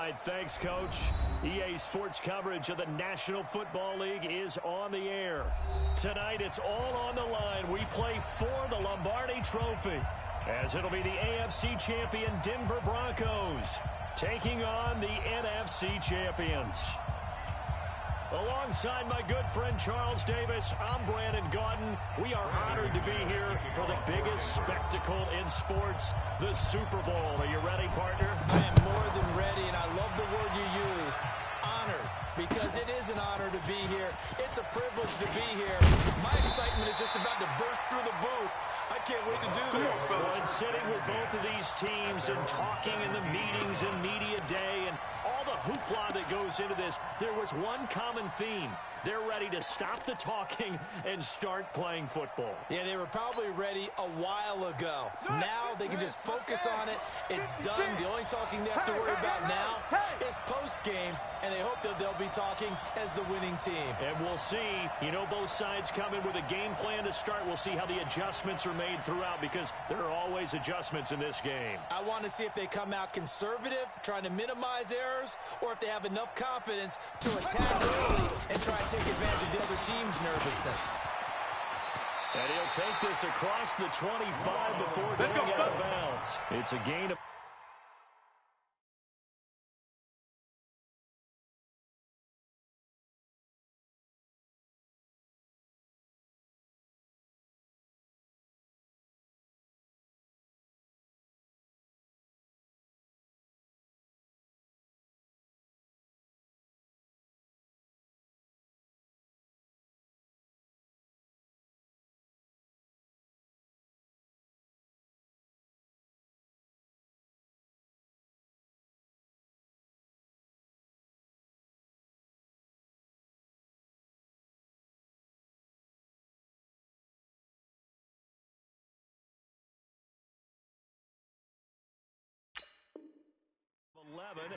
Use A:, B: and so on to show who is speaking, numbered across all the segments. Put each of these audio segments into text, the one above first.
A: right, thanks, Coach. EA Sports coverage of the National Football League is on the air. Tonight, it's all on the line. We play for the Lombardi Trophy, as it'll be the AFC champion Denver Broncos taking on the NFC champions. Alongside my good friend Charles Davis, I'm Brandon Gaudin. We are honored to be here for the biggest spectacle in sports, the Super Bowl. Are you ready, partner?
B: I am more than ready, and I love the word you used, honored, because it is an honor to be here. It's a privilege to be here. My excitement is just about to burst through the booth. I can't wait to do this.
A: Well, and sitting with both of these teams and talking in the meetings and media day and all the hoopla that goes into this, there was one common theme. They're ready to stop the talking and start playing football.
B: Yeah, they were probably ready a while ago. Now they can just focus on it. It's done. The only talking they have to worry about now is post-game, and they hope that they'll be talking as the winning team.
A: And we'll see. You know, both sides come in with a game plan to start. We'll see how the adjustments are made throughout, because there are always adjustments in this game.
B: I want to see if they come out conservative, trying to minimize errors, or if they have enough confidence to attack early and try to take advantage of the other team's nervousness.
A: And he'll take this across the 25 before going out of bounds. It's a gain of...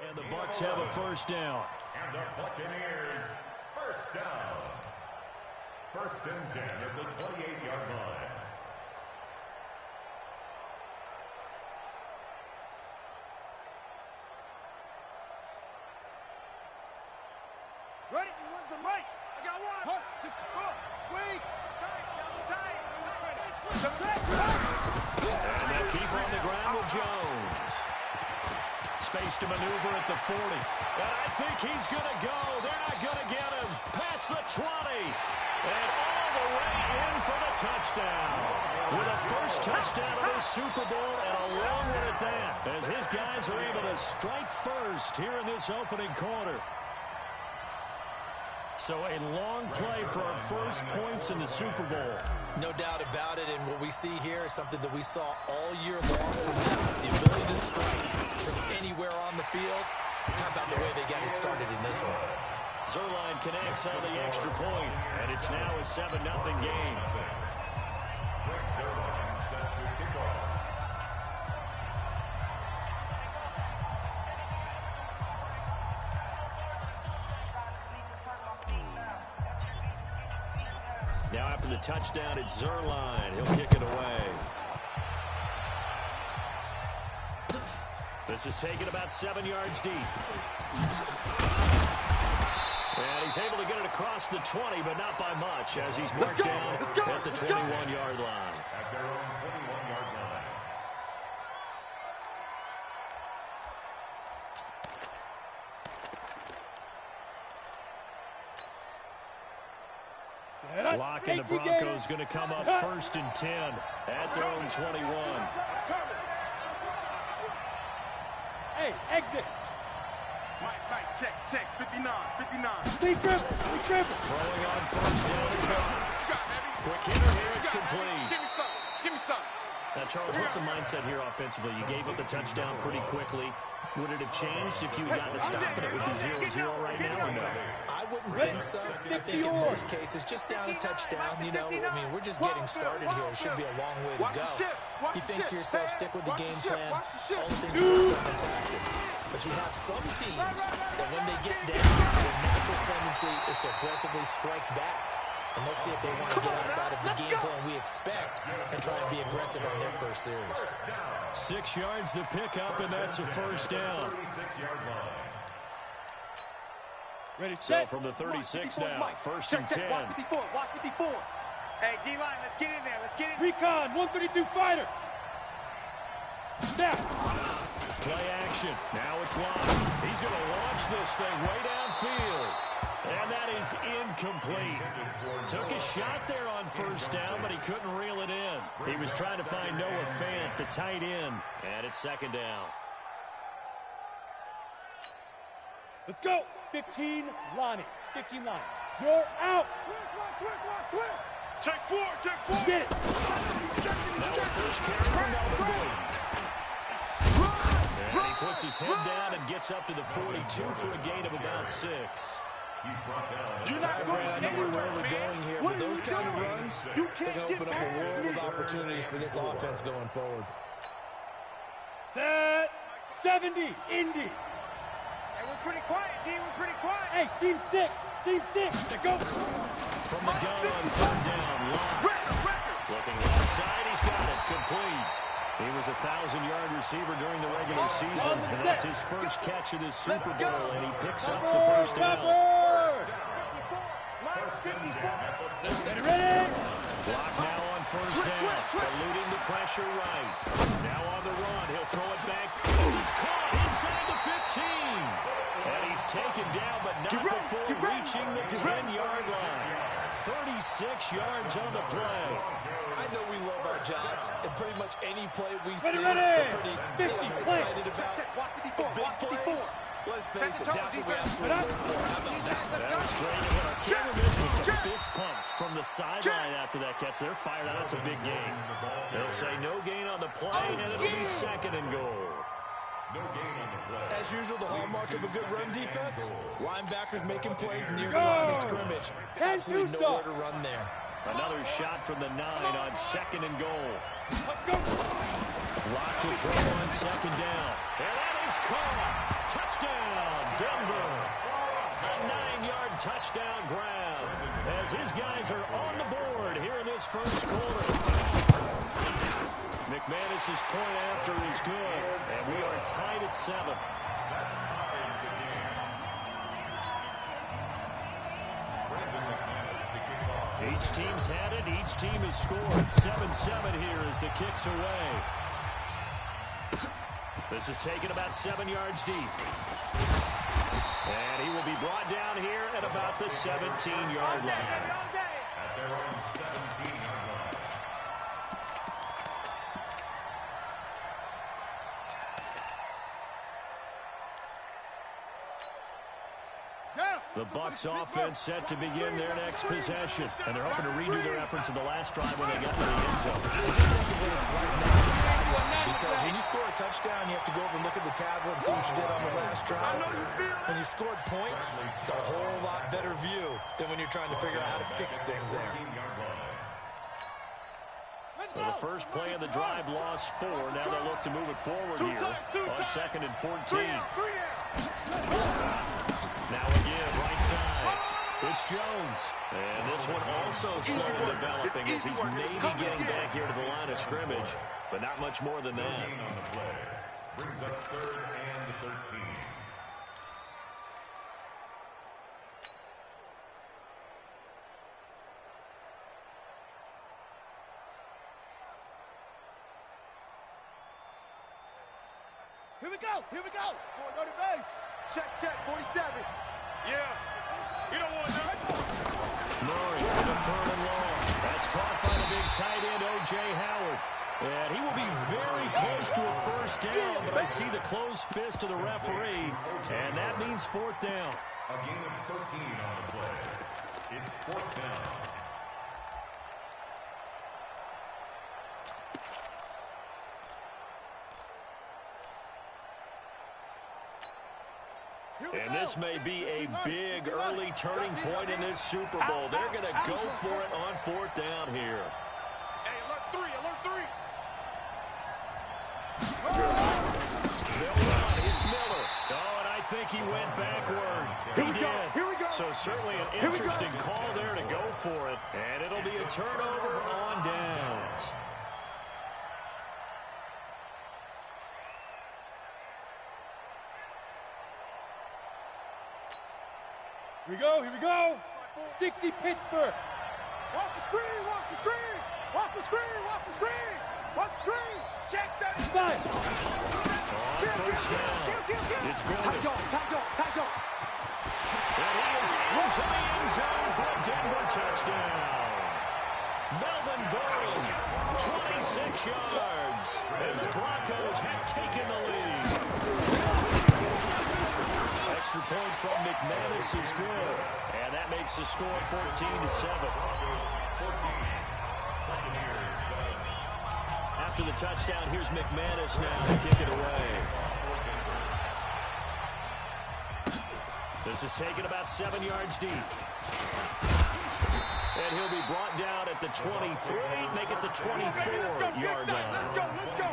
A: And the Bucs have a first down.
C: And the Buccaneers, first down. First and 10 at the 28-yard line.
D: Ready? Where's the right? I got one. 64. Wait. Tight.
A: And they keep on the ground with Jones. Space to maneuver at the 40. And I think he's going to go. They're not going to get him. Past the 20. And all the way in for the touchdown. With a first touchdown of this Super Bowl, and a long one at that, as his guys are able to strike first here in this opening quarter. So a long play for our first points in the Super Bowl.
B: No doubt about it, and what we see here is something that we saw all year long from them. The ability to strike from anywhere on the field. How about the way they got it started in this one?
A: Zerline connects on the extra point, and it's now a 7-0 game. Now after the touchdown, it's Zerline. He'll kick it away. This is taken about 7 yards deep. And he's able to get it across the 20, but not by much, as he's marked down at the 21-yard line.
C: At their own 21-yard line.
A: Block, and the Broncos going to come up first and 10 at their own 21.
D: Hey, exit. Mike, check. 59. Be dribble.
A: Throwing on first down.
D: What you got, baby?
A: Quick hitter here, it's complete.
D: Give me some.
A: Now, Charles, what's the mindset here offensively? You gave up the touchdown pretty quickly. Would it have changed if you had gotten to stop and it would be 0-0 right now, or no?
B: I wouldn't think so. I think in most cases, just down a touchdown, you know, I mean, we're just getting started here. It should be a long way to go. You think to yourself, stick with the game plan, all the things you've done in practice. But you have some teams that when they get down, their natural tendency is to aggressively strike back. And let's see if they want to get outside of the game plan we expect and try and be aggressive on their first series.
A: 6 yards the pickup, and that's a first down.
D: Ready,
A: So
D: set.
A: from the 36 now,
D: Mike.
A: first and 10.
D: Watch 54. Watch 54. Hey, D-line, let's get in there. Let's get in. Recon, 132 fighter. Snap.
A: Play action. Now it's live. He's going to launch this thing way downfield. And that is incomplete. Took a shot there on first down, but he couldn't reel it in. He was trying to find Noah Fant, the tight end. And it's second down.
D: Let's go. 15, Lonnie. 15, Lonnie. You're out. Twist. Check four. Get it.
A: Now the first carry for Melvin Gordon. And he puts his head down and gets up to the 42 for a gain of about 6.
B: You're not going I know we're early going here, but those kind of runs, they're going to open up a world of opportunities for this offense going forward.
D: Set. 70, Indy. Hey, we're pretty quiet, D. We're pretty quiet. Hey, seam 6. They go.
A: From the gun on third down, Locke. Looking left side, he's got it. Complete. He was a 1,000-yard receiver during the regular season, and that's his first catch of this Super Bowl, and he picks up the first down.
D: Ready?
A: Block now on first down, eluding the pressure right. Now on the run, he'll throw it back. This is caught inside the 15. And he's taken down, but not before reaching the 10-yard line. 36 yards on the play.
B: I know we love our jobs, and pretty much any play we see,
D: Ready.
B: we're pretty excited about. But big plays, let's face it, that's what we absolutely look for. How about that?
A: That was great. And what I can't miss was the fist pumps from the sideline after that catch. They're fired out. That's a big gain. They'll say no gain on the play, and it'll be second and goal.
B: As usual, the hallmark of a good run defense, linebackers making plays near the line of scrimmage. Absolutely nowhere to run there.
A: Another shot from the 9 on second and goal. Locked to throw on second down. And that is caught. Touchdown, Denver. A 9-yard touchdown grab as his guys are on the board here in this first quarter. McManus's point after is good, and we are tied at 7. Each team's had it. Each team has scored. 7-7 here as the kick's away. This is taken about 7 yards deep. And he will be brought down here at about the 17-yard line.
C: At their own 17-yard line.
A: The Bucs offense set to begin their next possession. And they're hoping to redo their efforts in the last drive when they got to the end zone.
B: Just think of what it's like now on the sideline. Because when you score a touchdown, you have to go over and look at the tablet and see what you did on the last drive. When you scored points, it's a whole lot better view than when you're trying to figure out how to fix things there.
A: So the first play of the drive lost 4. Now they'll look to move it forward here on second and 14. Now again, right side. It's Jones. And this one also slow developing as he's maybe getting back here to the line of scrimmage, but not much more than that.
C: On the play. Brings up 3rd and 13.
D: Here we go. Boy, go to base. Check, 47. Yeah. You don't want that.
A: Murray with a 3rd and long. That's caught by the big tight end, O.J. Howard. And he will be very close to a first down, but I see the closed fist of the referee, and that means 4th down.
C: A gain of 13 on the play. It's 4th down.
A: And this may be a big early turning point in this Super Bowl. They're going to go for it on 4th down here.
D: Hey, alert 3.
A: They'll run. It's Miller. Oh, and I think he went backward. He did.
D: Here we go.
A: So certainly an interesting call there to go for it. And it'll be a turnover on downs.
D: Here we go, here we go. 60 Pittsburgh.
E: Watch the screen, watch the screen. Watch the screen, watch the screen. Watch the screen. Check that.
D: Fine.
A: First down. It's Gordon.
E: Time go.
A: And he is into the end zone for a Denver touchdown. Melvin Gordon, 26 yards. And the Broncos have taken the lead. Extra point from McManus is good. And that makes the score 14-7. After the touchdown, here's McManus now to kick it away. This is taken about 7 yards deep. And he'll be brought down at the 23, make it the 24-yard line.
E: Let's go.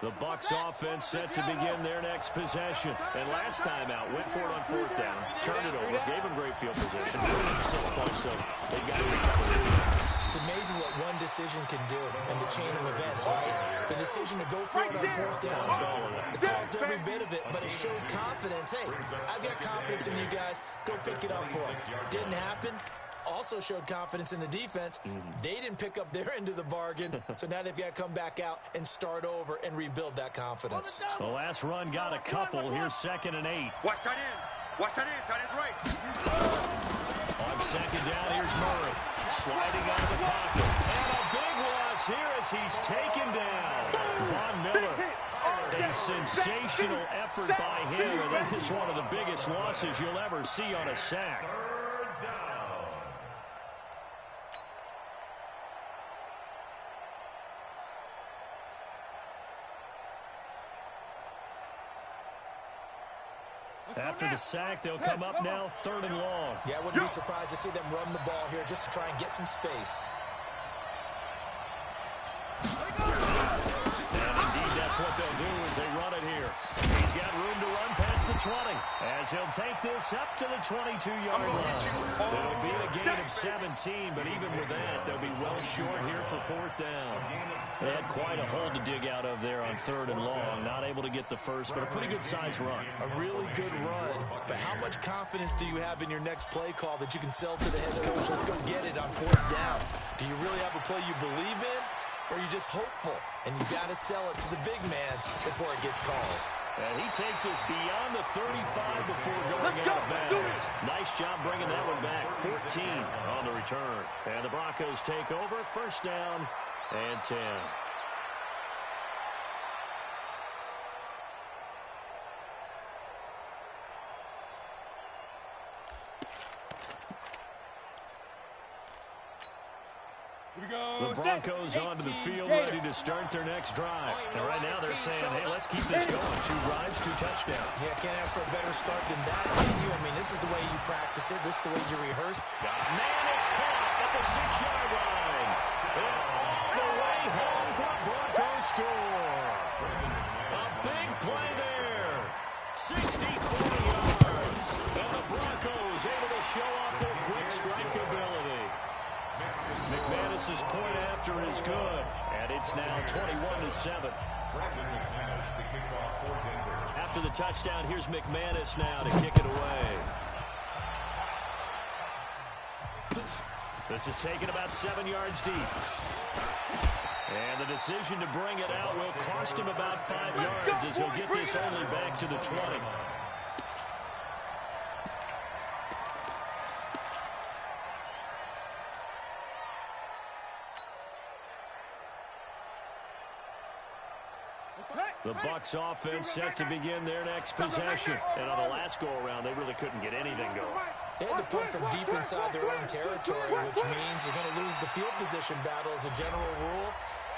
A: The Bucs offense set to begin their next possession. And last time out, went for it on fourth down, turned it over, gave them great field position, 6 points, so they got to recover.
B: It's amazing what one decision can do in the chain of events, right? The decision to go for it on fourth down. It caused every bit of it, but it showed confidence. Hey, I've got confidence in you guys. Go pick it up for them. Didn't happen. Also showed confidence in the defense. They didn't pick up their end of the bargain, so now they've got to come back out and start over and rebuild that confidence.
A: The last run got a couple. Here's 2nd and 8.
E: Watch tight end. Watch tight end. Tight end's right.
A: On 2nd down, here's Murray. Sliding out of the pocket. And a big loss here as he's taken down. Von Miller. A sensational effort by him, and that is one of the biggest losses you'll ever see on a sack. After the sack, they'll come up now 3rd and long.
B: Yeah, I wouldn't be surprised to see them run the ball here just to try and get some space.
A: And indeed, that's what they'll do as they run it here. He's got room to run past the 20 as he'll take this up to the 22-yard line. It'll be a gain of 17, but even with that, they'll be well short here for 4th down. They had quite a hole to dig out of there on 3rd and long. Not able to get the first, but a pretty good-sized run.
B: A really good run, but how much confidence do you have in your next play call that you can sell to the head coach? Let's go get it on 4th down. Do you really have a play you believe in, or are you just hopeful? And you got to sell it to the big man before it gets called.
A: And he takes us beyond the 35 before going out of bounds. Nice job bringing that one back. 14 on the return. And the Broncos take over. 1st down and 10. The Broncos onto the field ready to start their next drive. And right now they're saying, hey, let's keep this going. 2 drives, 2 touchdowns.
B: Yeah, can't ask for a better start than that, can you? I mean, this is the way you practice it. This is the way you rehearse.
A: Man, it's caught at the 6-yard line. And all the way home for a Broncos score. A big play there. 64 yards. And the Broncos able to show off their quick strike ability. McManus's point after is good, and it's now 21-7. After the touchdown, here's McManus now to kick it away. This is taken about 7 yards deep. And the decision to bring it out will cost him about 5 yards as he'll get this only back to the 20. The Bucs offense set to begin their next possession. And on the last go-around, they really couldn't get anything going.
B: They had to punt from deep inside their own territory, which means they're going to lose the field position battle as a general rule.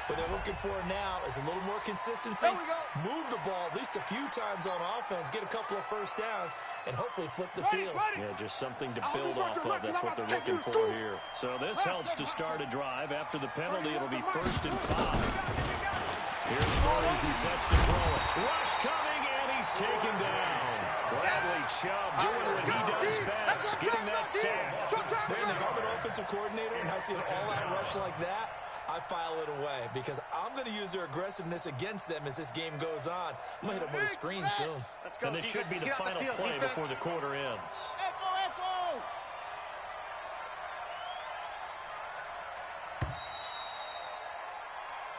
B: What they're looking for now is a little more consistency. Move the ball at least a few times on offense, get a couple of 1st downs, and hopefully flip the field.
A: Yeah, just something to build off of. That's what they're looking for here. So this helps to start a drive. After the penalty, it'll be 1st and 5. Here's Murray as he sets to throw it. Rush coming, and he's taken down. Bradley Chubb doing what he does best, getting that sack.
B: Man, if I'm an offensive coordinator and I see an all-out rush like that, I file it away because I'm going to use their aggressiveness against them as this game goes on. I'm going to hit them with a screen soon.
A: And this should be the final play before the quarter ends.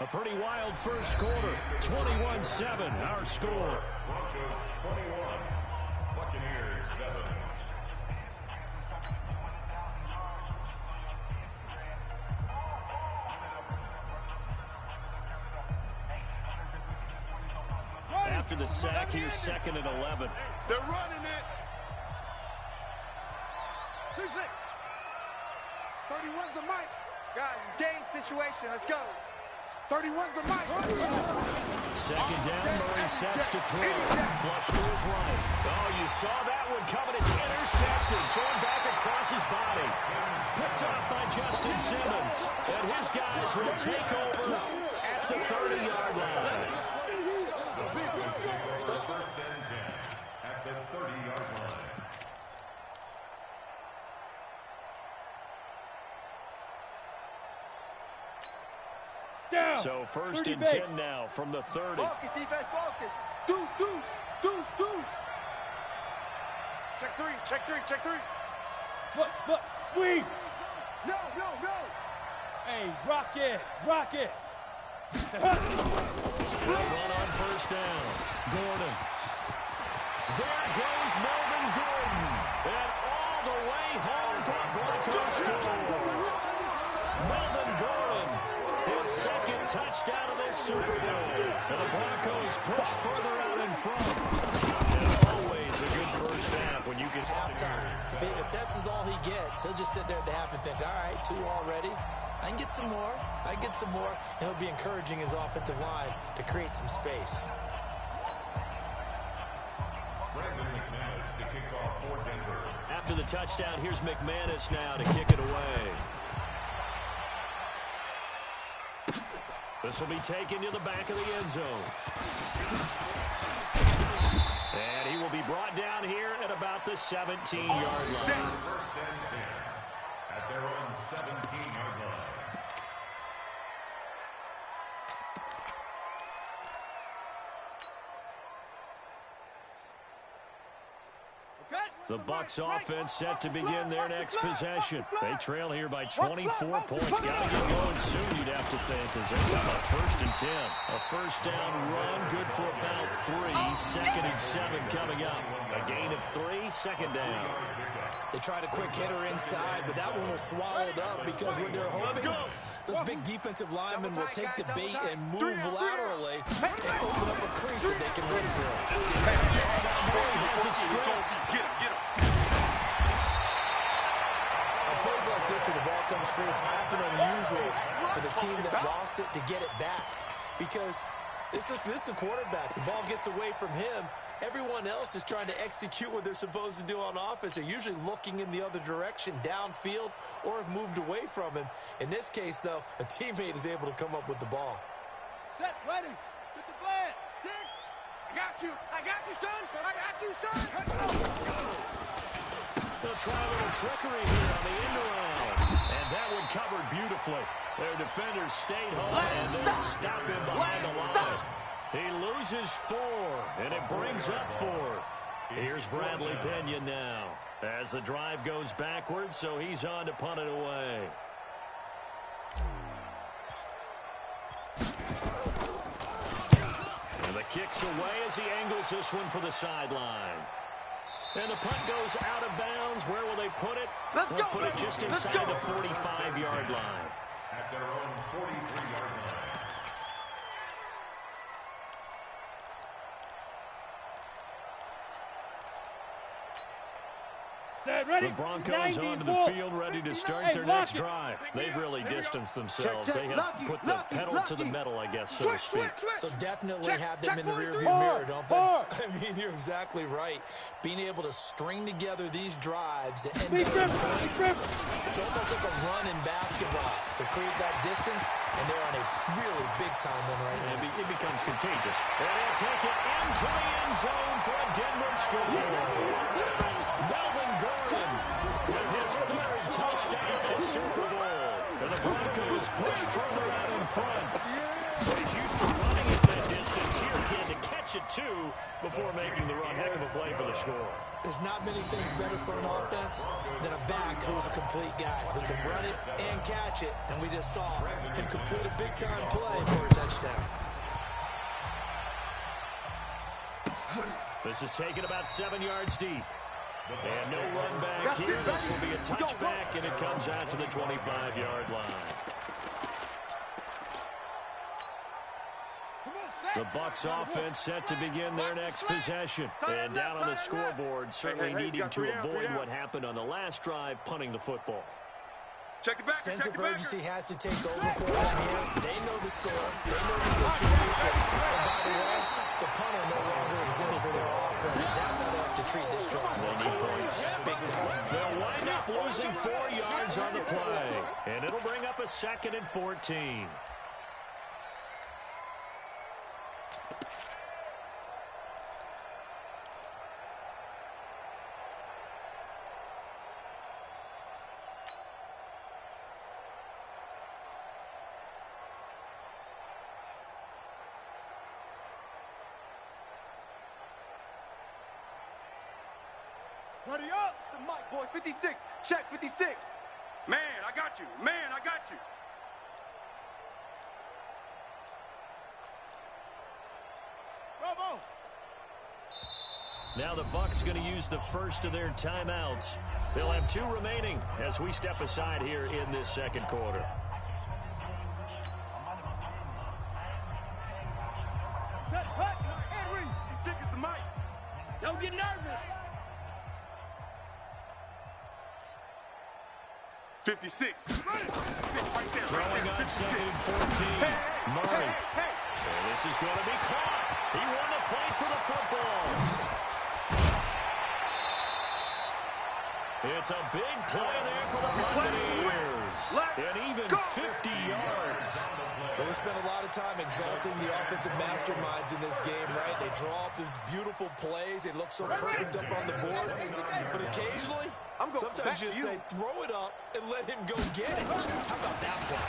A: A pretty wild first quarter. 21-7, our score.
C: Broncos 21, Buccaneers 7.
A: After the sack, here's 2nd and 11.
E: They're running it. 31's the mic.
F: Guys, it's game situation. Let's go.
E: 31's the mic.
A: 2nd down, Murray sets to throw. Flush to his right. Oh, you saw that one coming. It's intercepted. Thrown back across his body. Picked off by Justin Simmons. And his guys will take over at the 30-yard line.
C: First and 10 at the 30-yard line.
D: Down.
A: So 1st and 10 now from the 30.
F: Focus, defense, focus.
E: Deuce. Check three.
D: Look, squeeze.
E: No.
D: Hey, rock it.
A: They'll run on 1st down. Gordon. There goes Melvin Gordon. And all the way home for a Broncos score. Melvin Gordon, his 2nd touchdown of this Super Bowl. And the Broncos push further out in front. And always a good first half when you get
B: Halftime. If that's all he gets, he'll just sit there at the half and think, all right, 2 already. I can get some more. And he'll be encouraging his offensive line to create some space.
A: After the touchdown, here's McManus now to kick it away. This will be taken to the back of the end zone. And he will be brought down here at about the 17-yard line.
C: First and 10 at their own 17-yard line.
A: The Bucs offense set to begin their next possession. They trail here by 24 points. Got to get going soon, you'd have to think, as they come up 1st and 10. A first down run, good for about 3. 2nd and 7 coming up. A gain of 3, 2nd down.
B: They tried a quick hitter inside, but that one was swallowed up because what they're hoping, those big defensive linemen will take the bait and move laterally and open up a crease that they can run through.
A: Has it stripped.
E: Get him.
B: On plays like this where the ball comes free, it's often unusual for the team that lost it to get it back because this is the quarterback. The ball gets away from him. Everyone else is trying to execute what they're supposed to do on offense. They're usually looking in the other direction, downfield, or have moved away from him. In this case, though, a teammate is able to come up with the ball.
E: Set, ready. Get the flag. 6. I got you, son.
A: They'll try a little trickery here on the end around. And that one covered beautifully. Their defenders stayed home and they stop him behind the line. He loses 4, and it brings up 4th. Here's Bradley Pena now as the drive goes backwards, so he's on to punt it away. And the kick's away as he angles this one for the sideline. And the punt goes out of bounds. Where will they put it? They'll put it just inside the 45-yard line.
C: At their own 43-yard line.
A: The Broncos onto the field, ready to start their next drive. They've really distanced themselves. They have put the pedal to the metal, I guess, so to speak.
B: So definitely have them in the rearview mirror, don't they? I mean, you're exactly right. Being able to string together these drives that end up in points, it's almost like a run in basketball to create that distance, and they're on a really big-time one right now.
A: It becomes contagious. And he'll take it into the end zone for a Denver score. Melvin Gordon with his third touchdown in the Super Bowl. And the Broncos push further out in front. But he's used to running at that distance. Here he had to catch it, too, before making the run. Heck of a play for the score.
B: There's not many things better for an offense than a back who's a complete guy, who can run it and catch it. And we just saw him complete a big-time play for a touchdown.
A: This is taken about 7 yards deep. And no run back here. This will be a touchback, and it comes out to the 25-yard line. The Bucs offense set to begin their next possession. And down on the scoreboard, certainly needing to avoid what happened on the last drive, punting the football.
B: Sense of urgency has to take over for them here. They know the score. They know the situation. And by the way, the punter no longer exists for their offense. That's how they have to treat this drive. They need points. Big time.
A: They'll wind up losing 4 yards on the play. And it'll bring up a 2nd and 14.
E: Ready up! The mic, boys. 56. Check, 56. Man, I got you. Man, I got you. Bravo!
A: Now the Bucs going to use the first of their timeouts. They'll have 2 remaining as we step aside here in this second quarter.
E: Set, cut, Henry. 56 is the mic.
F: Don't get nervous.
E: 56. Right there,
A: Throwing on 2nd and 14. Murray. And this is going to be caught. He won the fight for the football. It's a big play there for the Buccaneers. And even 50 yards.
B: Well, we spent a lot of time exalting the offensive masterminds in this game, right? They draw up these beautiful plays. They look so perfect up on the board. But occasionally, sometimes you just say, throw it up and let him go get it. How about that play?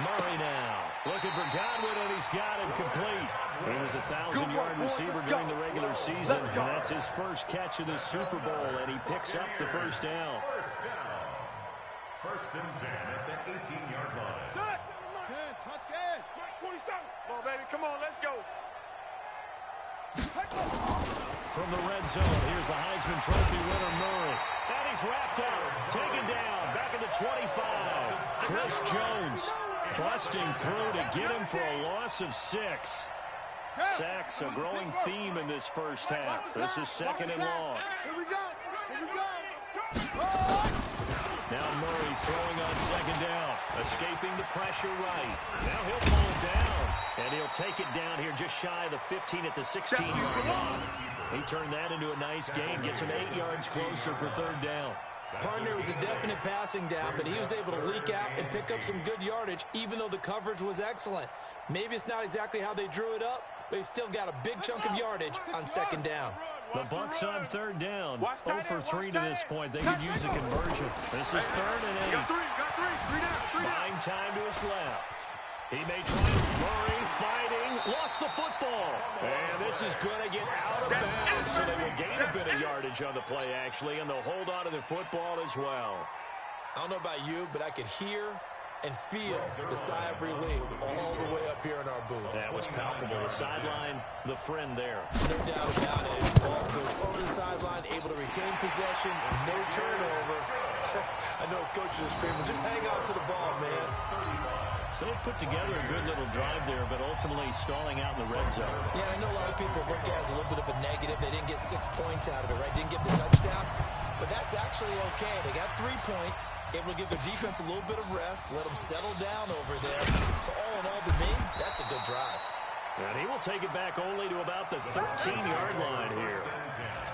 A: Murray now looking for Godwin, and he's got him complete. He was a 1,000-yard receiver during the regular season, and that's his first catch of the Super Bowl, and he picks up the first down.
C: First and 10 at the 18-yard line.
E: Set. 10, touchdown. 27.
F: Come on, baby. Come on, let's go.
A: From the red zone, here's the Heisman Trophy winner, Murray. And he's wrapped up, taken down, back at the 25. Chris Jones busting through to get him for a loss of 6. Sacks, a growing theme in this first half. This is 2nd and long.
E: Here we go. Here we go.
A: Now Murray throwing on 2nd down, escaping the pressure right. Now he'll pull it down, and he'll take it down here just shy of the 15 at the 16-yard line. He turned that into a nice gain, gets him 8 yards closer for 3rd down.
B: Partner was a definite passing down, but he was able to leak out and pick up some good yardage, even though the coverage was excellent. Maybe it's not exactly how they drew it up, but he still got a big chunk of yardage on 2nd down.
A: The Bucs on 3rd down. 0 for 3 to this point. They could use a conversion. This is 3rd and 8.
E: Got three down.
A: Buying time to his left. He may try it. Murray fighting. Lost the football. And this is going to get out of bounds. So they will gain a bit of yardage on the play, actually, and they'll hold on to the football as well.
B: I don't know about you, but I could hear and feel the sigh of relief all the way up here in our booth.
A: That was palpable. The sideline, the friend there.
B: No doubt about it. Ball goes over the sideline, able to retain possession, no turnover. I know his coaches are screaming, just hang on to the ball, man.
A: So they put together a good little drive there, but ultimately stalling out in the red zone.
B: Yeah, I know a lot of people look at it as a little bit of a negative. They didn't get 6 points out of it, right? Didn't get the touchdown. But that's actually okay. They got 3 points. Able to give their defense a little bit of rest, let them settle down over there. So all in all, to me, that's a good drive.
A: And he will take it back only to about the 13-yard line here.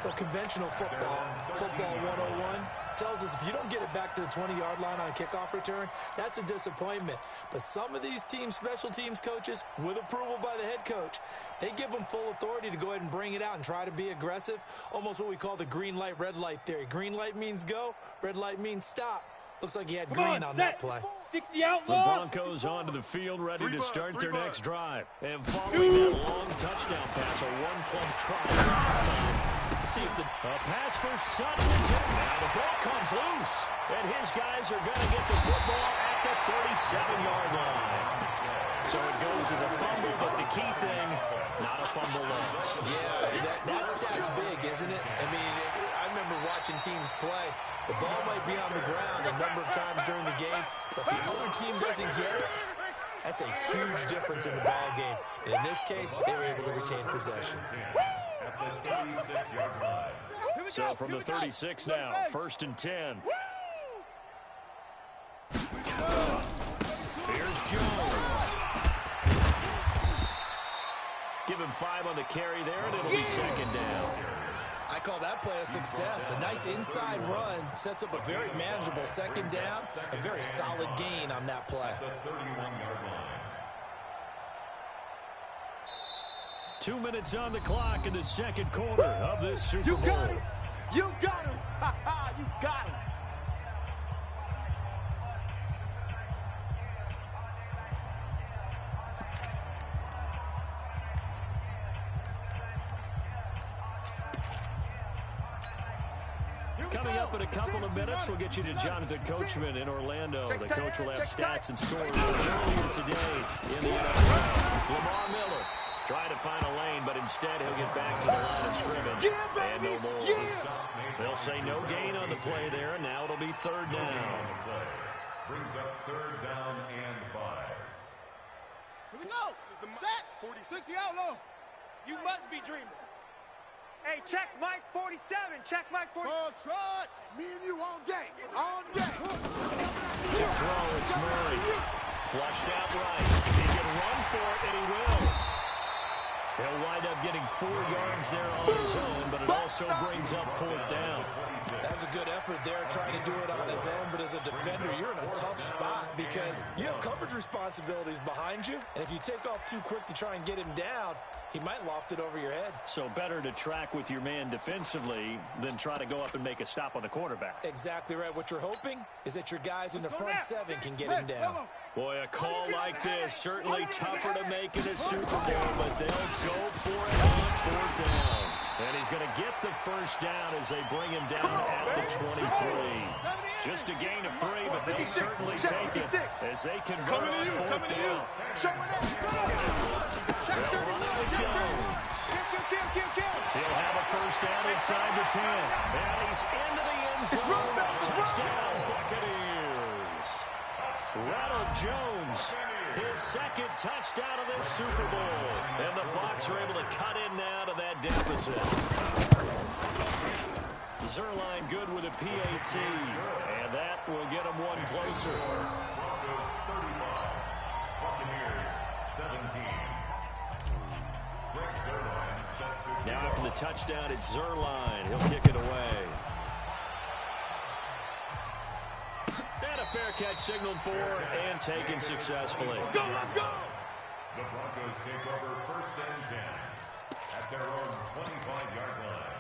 B: Well, conventional football 101, tells us if you don't get it back to the 20-yard line on a kickoff return, that's a disappointment. But some of these special teams coaches, with approval by the head coach, they give them full authority to go ahead and bring it out and try to be aggressive, almost what we call the green light, red light theory. Green light means go, red light means stop. Looks like he had green on that play.
D: 60 out
A: The Broncos onto the field, ready to start their next drive. And following that long touchdown pass, a one-play try last time. See if the pass for Sutton is in. Now the ball comes loose, and his guys are going to get the football at the 37-yard line. So it goes as a fumble, but the key thing, not a fumble loss.
B: Yeah, that stat's big, isn't it? I mean, I remember watching teams play. The ball might be on the ground a number of times during the game, but the other team doesn't get it. That's a huge difference in the ball game. And in this case, they were able to retain possession.
C: At the 36-yard line.
A: So from the 36 now, 1st and 10. Here's Jones. Give him 5 on the carry there, and it'll be 2nd down.
B: I call that play a success. A nice inside run sets up a very manageable 2nd down. A very solid gain on that play.
C: The 31-yard line.
A: 2 minutes on the clock in the 2nd quarter of this Super Bowl.
E: You got him! You got him! Ha ha! You got him!
A: Coming up in a couple of minutes, we'll get you to Jonathan Coachman in Orlando. The coach will have stats and scores earlier today in the NFL. Lamar Miller trying to find a lane, but instead he'll get back to the line of scrimmage. And no more. They'll say no gain on the play there, and now it'll be 3rd down.
C: Brings up 3rd down and 5.
D: Here we go. Set. 46 outlaw.
F: You must be dreaming. Hey, check Mike 47. Check Mike 47.
D: Ball trot. Me and you on deck. On deck.
A: To throw, it's Murray. Flushed out right. He can run for it, and he will. He'll wind up getting 4 yards there on his own, but it also brings up 4th down.
B: That's a good effort there, trying to do it on his own, but as a defender, you're in a tough spot because you have coverage responsibilities behind you, and if you take off too quick to try and get him down, he might loft it over your head.
A: So better to track with your man defensively than try to go up and make a stop on the quarterback.
B: Exactly right. What you're hoping is that your guys in the front 7 can get him down.
A: Boy, a call like this, certainly tougher to make in a Super Bowl, but they'll go for it on 4th down. And he's going to get the 1st down as they bring him down at the 23. Just a gain of 3, but they'll certainly take it as they convert on 4th down. They'll run it with Jones. He'll have a 1st down inside the 10. And he's into the end zone. Touchdown, Buccaneers. Ronald Jones, his 2nd touchdown of this Super Bowl. And the Bucs are able to cut in now to that deficit. Zerline good with a PAT. And that will get him 1 closer.
C: Broncos 35. Buccaneers 17.
A: Now after the touchdown, it's Zerline. He'll kick it away. And a fair catch signaled for and taken successfully.
D: Go, let's go.
C: The Broncos take over 1st and 10 at their own 25-yard line.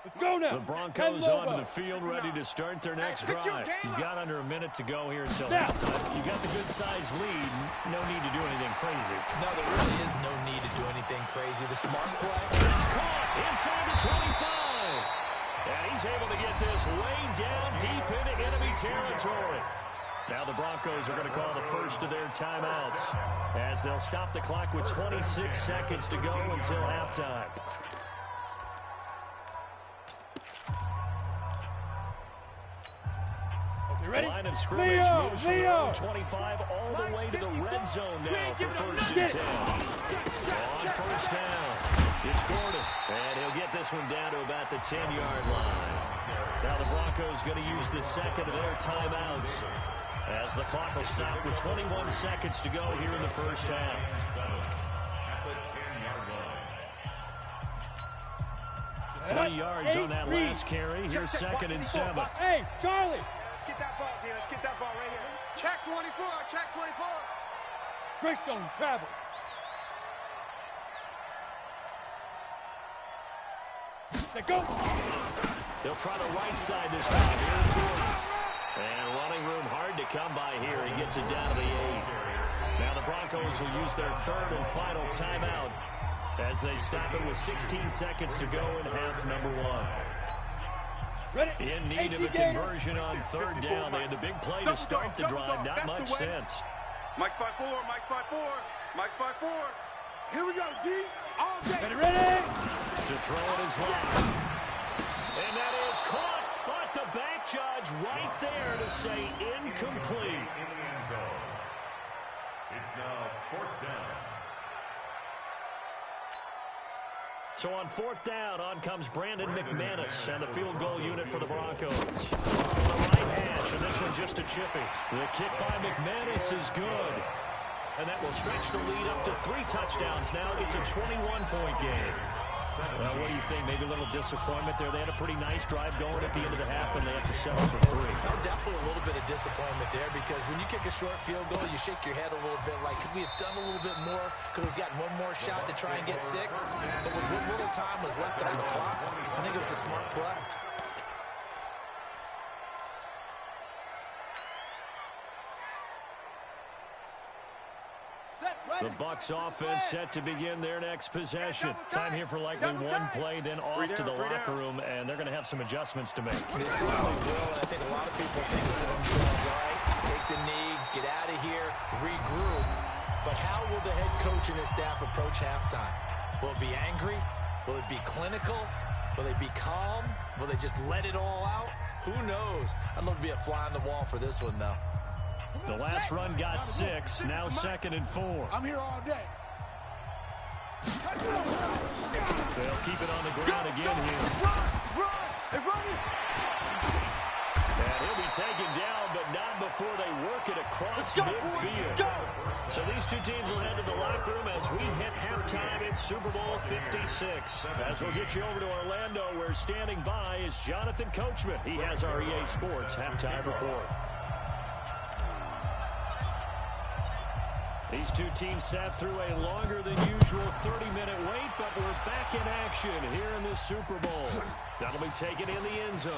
D: Let's go now.
A: The Broncos onto the field, ready to start their next drive. You've got under a minute to go here until halftime. You've got the good-sized lead. No need to do anything crazy.
B: No, there really is no need to do anything crazy. The smart play.
A: It's caught inside the 25. And he's able to get this way down deep into enemy territory. Now the Broncos are going to call the first of their timeouts as they'll stop the clock with 26 seconds to go until halftime. Line of scrimmage moves from the own 25 all the way to the red zone now for 1st and 10. On 1st down, it's Gordon. And he'll get this one down to about the 10-yard line. Now the Broncos going to use the second of their timeouts as the clock will stop with 21 seconds to go here in the first half. 20 yards on that last carry. Here's 2nd and 7.
D: Hey, Charlie.
F: Let's get that ball, D. Let's get that ball right here.
E: Check 24, check 24.
D: Greystone travel. Set go.
A: They'll try the right side this time. Here in Gordon. And running room hard to come by here. He gets it down to the 8. Now the Broncos will use their 3rd and final timeout as they stop it with 16 seconds to go in half number 1. In need of a conversion on 3rd down. They had the big play to start the drive. Not much sense.
E: Mike's 5-4, Mike's 5-4, Mike's 5-4. Here we go, D. All day.
D: Ready?
A: To throw it is line. And that is caught. But the back judge right there to say incomplete.
C: In the end zone. It's now 4th down.
A: So on 4th down, on comes Brandon McManus and the field goal unit for the Broncos. On the right hash, and this one just a chippy. The kick by McManus is good. And that will stretch the lead up to 3 touchdowns now. It's a 21-point game. Well, what do you think? Maybe a little disappointment there. They had a pretty nice drive going at the end of the half, and they have to settle for 3.
B: Well, definitely a little bit of disappointment there because when you kick a short field goal, you shake your head a little bit like, could we have done a little bit more? Could we have gotten one more shot to try and get 6? But with what little time was left on the clock, I think it was a smart play.
A: The Bucs offense set to begin their next possession. Time here for likely one play, then off to the locker room, and they're going to have some adjustments to make.
B: They certainly will, and I think a lot of people think to themselves, all right, take the knee, get out of here, regroup. But how will the head coach and his staff approach halftime? Will it be angry? Will it be clinical? Will they be calm? Will they just let it all out? Who knows? I'd love to be a fly on the wall for this one, though.
A: The last run got 6, now 2nd and 4.
E: I'm here all day.
A: They'll keep it on the ground again here. And he'll be taken down, but not before they work it across midfield. So these two teams will head to the locker room as we hit halftime in Super Bowl 56. As we'll get you over to Orlando, where standing by is Jonathan Coachman. He has our EA Sports halftime report. These two teams sat through a longer than usual 30-minute wait, but we're back in action here in the Super Bowl. That'll be taken in the end zone.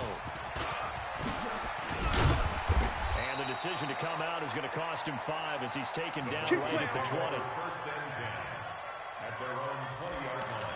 A: And the decision to come out is going to cost him 5 as he's taken down right at the 20.
C: 1st and 10 at their own 20-yard line.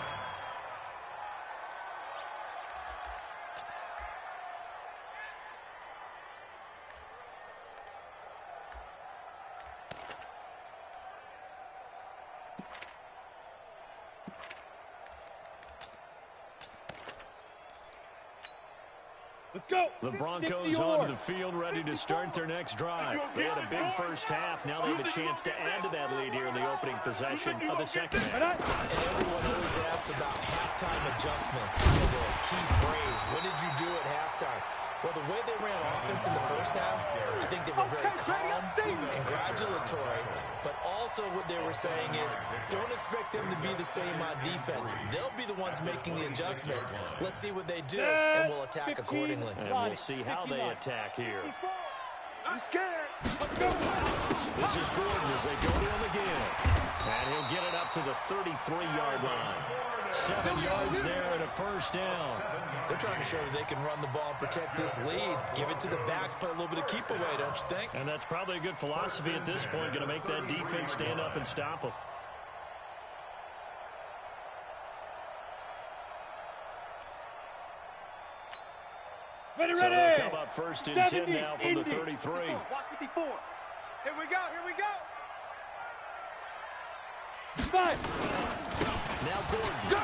D: Let's go.
A: The Broncos onto the field, ready to start their next drive. They had a big first half. Now they have a chance to add to that lead here in the opening possession of the second half.
B: And everyone always asks about halftime adjustments. Kind of the key phrase. What did you do at halftime? Well, the way they ran offense in the first half, I think they were very calm, congratulatory, but also what they were saying is don't expect them to be the same on defense. They'll be the ones making the adjustments. Let's see what they do, and we'll attack accordingly.
A: And we'll see how they attack here.
E: I'm scared.
A: This is Gordon as they go to him again. And he'll get it up to the 33-yard line. 7 yards there and a first down.
B: They're trying to show that they can run the ball and protect this lead. Give it to the backs, play a little bit of keep away, don't you think?
A: And that's probably a good philosophy at this point, going to make that defense stand up and stop them.
D: Ready.
A: So they'll come up 1st and 10 now from the 33.
E: Watch 54.
F: Here we go. Here we go.
D: 5.
A: Now Gordon.
E: Go,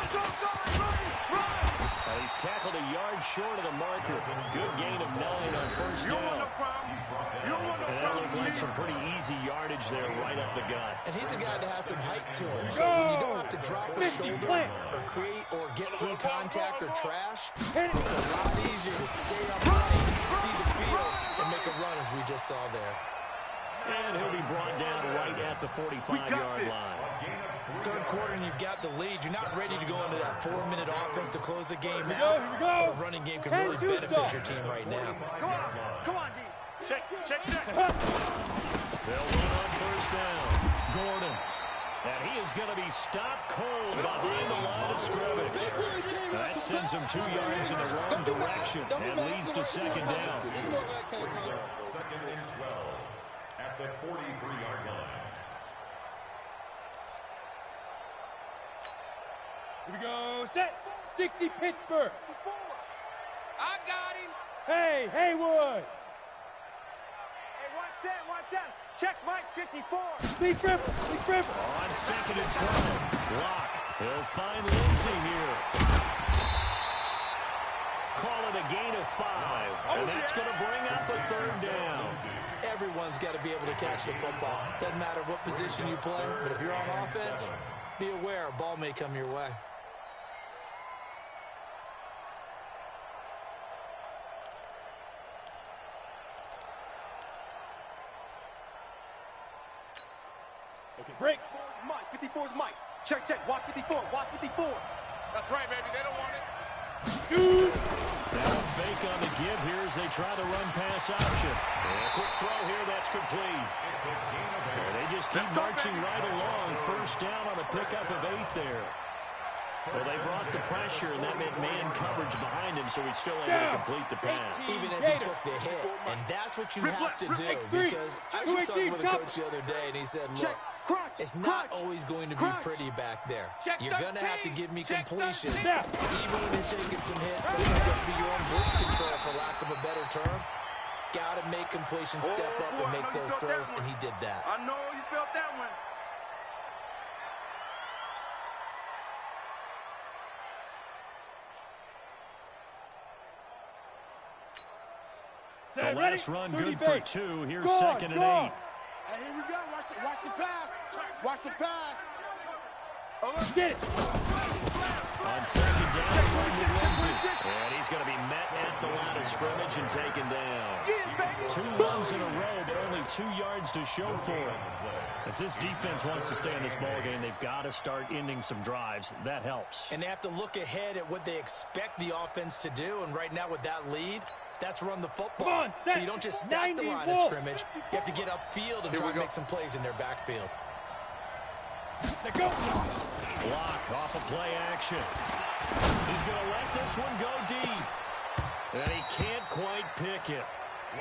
E: run.
A: He's tackled a yard short of the marker. Good gain of 9 on first
E: You don't want no
A: down.
E: problem.
A: Some pretty easy yardage there right up the gut.
B: And he's a guy that has some height to him. So when you don't have to drop a shoulder or create or get through contact or trash, it's a lot easier to stay upright, see the field, and make a run as we just saw there.
A: And he'll be brought down right at the 45-yard line.
B: Third quarter and you've got the lead. You're not ready to go into that 4-minute offense to close the game
D: Here
B: out.
D: we go.
B: But a running game can really benefit your team right now.
F: Come on, D. Check.
A: They'll run on first down. Gordon. And he is going to be stopped cold behind the line of scrimmage. That sends him 2 yards in the wrong direction and leads to second down.
C: Second and 12 at the 43-yard line.
D: Here we go. Set. 60 Pittsburgh.
F: I got him.
D: Hey, Haywood.
F: Hey, one set. Check Mike 54.
D: Lead River.
A: On second and 12. Block. He'll find Lindsey here. Call it a gain of 5. And that's going to bring up a third down.
B: Everyone's got to be able to catch the football. Doesn't matter what position you play, but if you're on offense, be aware a ball may come your way.
D: Okay, break.
E: Mike, 54's Mike. Check. Watch 54. That's right, baby. They don't want it.
D: Shoot.
A: Now a fake on the give here as they try to run pass option. And a quick throw here, that's complete. They just keep marching right along. First down on a pickup of 8 there. Well, they brought the pressure, and that meant man coverage behind him, so he's still able to complete the pass.
B: Even as he took the hit. And that's what you have to do, because I was talking with a coach the other day, and he said, look, it's not always going to be pretty back there. You're going to have to give me completions. Even when you're taking some hits, sometimes you have to be your own blitz control, for lack of a better term. Got to make completions, step up, and make those throws, and he did that.
E: I know you felt that one.
A: The last run good for 2. Here's second and 8.
E: Hey, here we go. Watch the pass. Watch the pass.
D: Oh, let's get it.
A: On second down, run with Lindsey. And he's going to be met at the line of scrimmage and taken down. 2 runs in a row, but only 2 yards to show for it. If this defense wants to stay in this ballgame, they've got to start ending some drives. That helps.
B: And they have to look ahead at what they expect the offense to do. And right now with that lead, that's run the football.
D: On,
B: so you don't just stack the line of scrimmage. You have to get upfield and try to make some plays in their backfield.
D: Let go.
A: Block off a play action. He's going to let this one go deep. And he can't quite pick it.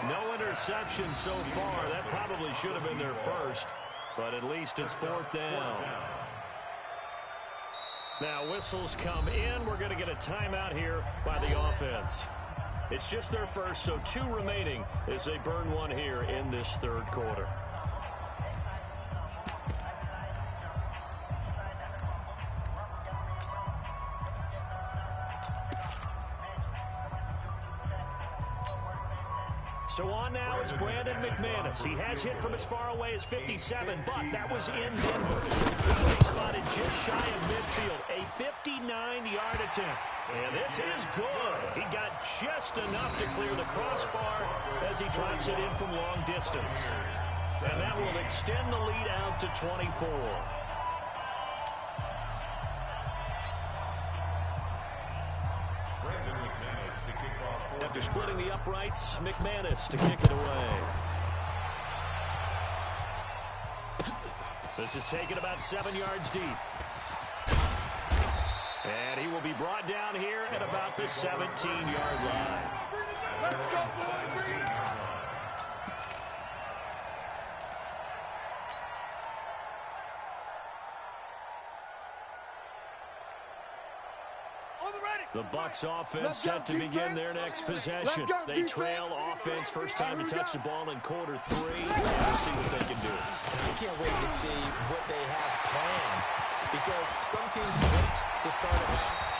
A: No interceptions so far. That probably should have been their first. But at least it's 4th down. Now whistles come in. We're going to get a timeout here by the offense. It's just their first, so 2 remaining as they burn one here in this third quarter. So on now is Brandon McManus. He has hit from as far away as 57, but that was in Denver. So he spotted just shy of midfield, a 59-yard attempt. And this is good. He got just enough to clear the crossbar as he drops it in from long distance. And that will extend the lead out to 24. After splitting the uprights, McManus to kick it away. This is taken about 7 yards deep. And he will be brought down here at about the 17-yard line.
E: Let's go, boys.
A: The Bucs offense set to begin their next possession. They trail offense first time to touch the ball in quarter 3. We'll see what they can do.
B: I can't wait to see what they have planned, because some teams wait to start a half.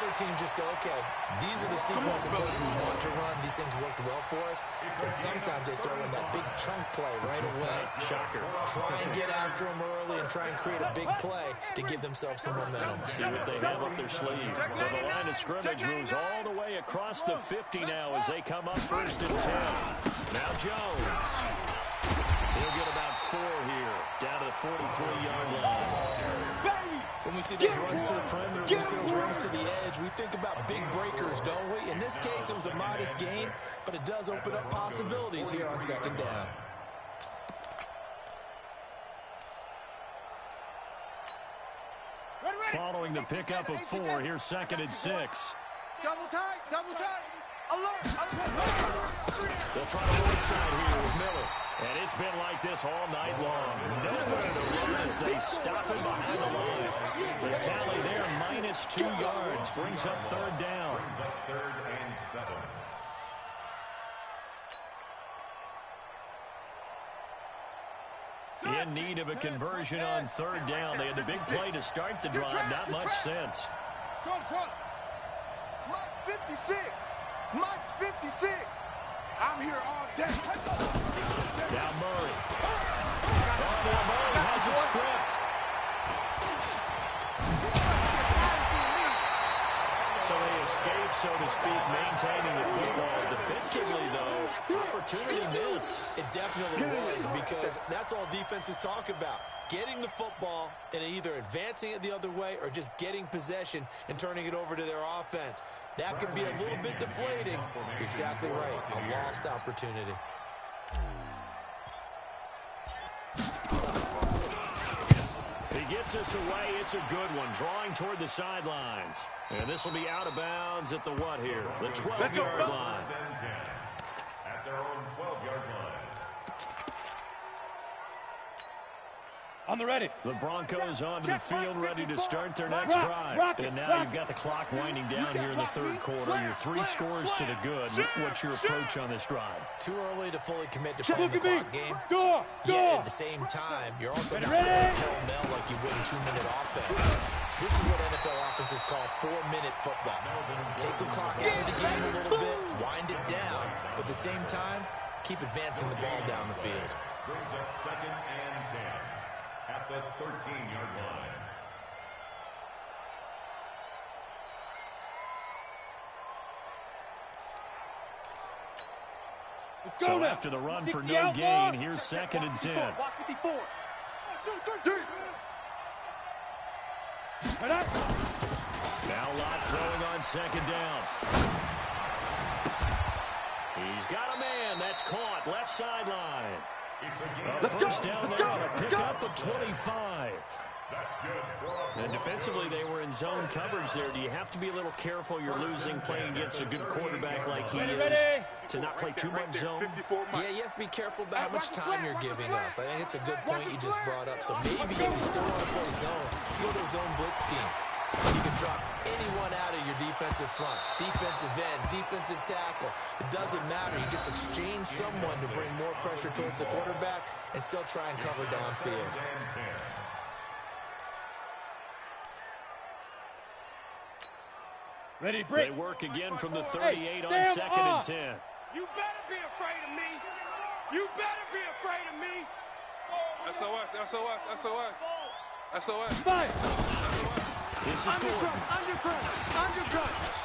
B: Other other teams just go, okay, these are the sequence of plays we want to run. These things worked well for us. And sometimes they throw in that big chunk play right away.
A: Shocker.
B: Try and get after them early and try and create a big play to give themselves some momentum.
A: See what they have up their sleeve. So the line of scrimmage moves all the way across the 50 now as they come up 1st and 10. Now Jones. He'll get about 4 here, down to the 43-yard line.
B: When we see those runs to the perimeter, when we see those runs to the edge, we think about big breakers, don't we? In this case, it was a modest gain, but it does open up possibilities here on 2nd down.
A: Following the pickup of 4, here's 2nd and 6.
E: Double tight, alert.
A: They'll try to go inside here with Miller. And it's been like this all night long. Nowhere to run as they stop him behind the line. The tally there, -2 yards, brings up 3rd down.
C: Brings up 3rd and 7.
A: In need of a conversion on 3rd down. They had the big play to start the drive. Not much sense.
E: Mike's 56. Mike's 56. I'm here all day.
A: Now Murray. Murray has it stripped. So they escape, so to speak, maintaining the football. Defensively, though, opportunity miss.
B: It definitely was, because that's all defenses talk about. Getting the football and either advancing it the other way or just getting possession and turning it over to their offense. That can be a little bit deflating. You're exactly right. A lost opportunity.
A: He gets us away. It's a good one. Drawing toward the sidelines. And this will be out of bounds at the what here? The 12-yard line.
C: At their own 12-yard line.
D: On the ready.
A: The Broncos onto the field, ready to start their next drive. And now you've got the clock winding down here in the 3rd quarter. Your 3 scores to the good. What's your approach on this drive?
B: Too early to fully commit to playing the clock game.
D: Door.
B: At the same time, you're also not going pell-mell like you would in 2-minute offense. This is what NFL offenses call 4-minute football. Take the clock out of the game a little bit, wind it down, but at the same time, keep advancing the ball down the field.
C: Brings up 2nd and 10 at the 13-yard line.
D: Let's go
A: So
D: now.
A: after the run for
D: 60
A: no
D: out,
A: gain,
D: ball.
A: here's 2nd and 10.
E: Watch 54.
A: Now Lott throwing on 2nd down. He's got a man. That's caught. Left sideline. First down there on a pickup of 25.
C: That's good.
A: And defensively, they were in zone coverage there. Do you have to be a little careful? You're losing playing against a good quarterback like he is to not play too much zone?
B: Yeah, you have to be careful about how much time you're giving up. I think it's a good point you just brought up. So maybe if you still want to play zone, you go to a zone blitz scheme. You can drop anyone out of your defensive front, defensive end, defensive tackle. It doesn't matter. You just exchange someone to bring more pressure towards the quarterback and still try and cover downfield.
D: Ready, break.
A: They work again from the 38 on 2nd and 10.
F: You better be afraid of me. You better be afraid of me.
E: SOS, SOS, SOS. SOS.
D: Five.
A: This is Gordon.
F: Undercut.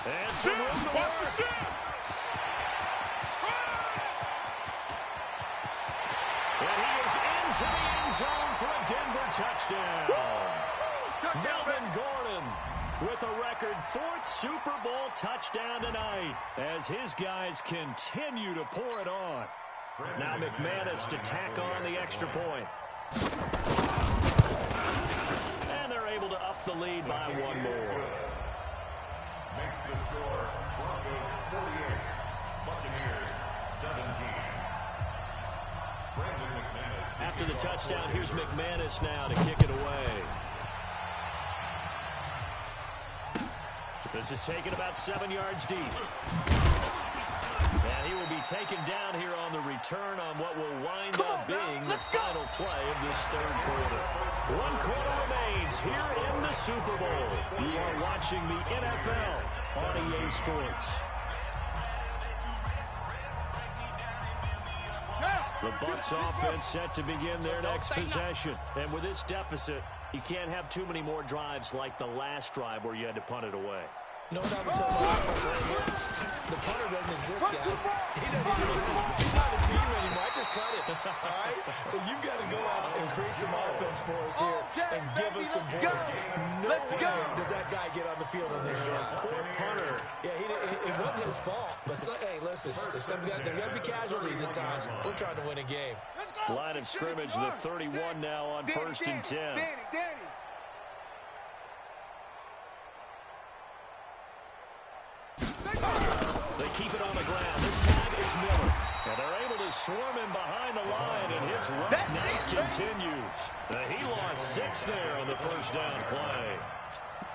A: And some room to work. And he is into the end zone for a Denver touchdown. Melvin Gordon with a record 4th Super Bowl touchdown tonight as his guys continue to pour it on. Now McManus to tack on the extra point. And they're able to up the lead by 1 more.
C: Makes the score Broncos 48, Buccaneers 17. Brandon McManus.
A: After the touchdown, here's McManus now to kick it away. This is taken about 7 yards deep. And he will be taken down here on the return on what will wind up being the final play of this 3rd quarter. 1 quarter remains here in the Super Bowl. You are watching the NFL on EA Sports. The Bucs offense set to begin their next possession. And with this deficit, you can't have too many more drives like the last drive where you had to punt it away.
B: You know what I would tell my offense right here? The punter doesn't exist, guys. He doesn't even exist. He's not a team anymore. I just cut it. All right? So you've got to go out and create some offense for us here and give us some points. No way does that guy get on the field on this drive.
A: Poor punter.
B: Yeah, it wasn't his fault. But, hey, listen, there's got to be casualties at times. We're trying to win a game.
A: Line of scrimmage, the 31 now on 1st and 10.
E: Danny.
A: They keep it on the ground. This time it's Miller. And they're able to swarm him behind the line, and his rough night continues. He lost 6 there on the first down play.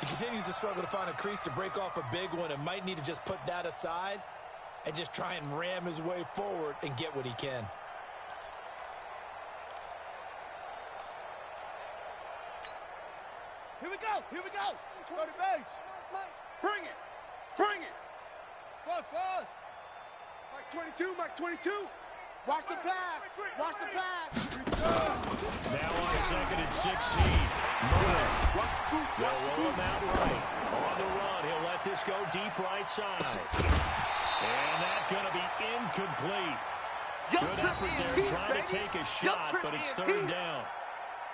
B: He continues to struggle to find a crease to break off a big one and might need to just put that aside and just try and ram his way forward and get what he can.
D: Here we go. 30 base.
E: Bring it.
D: Fast. Max 22.
E: Watch the pass.
A: Now on 2nd and 16. Miller. They'll roll him out right. On the run, he'll let this go deep right side. And that's going to be incomplete. Good effort there, trying to take a shot, but it's 3rd down.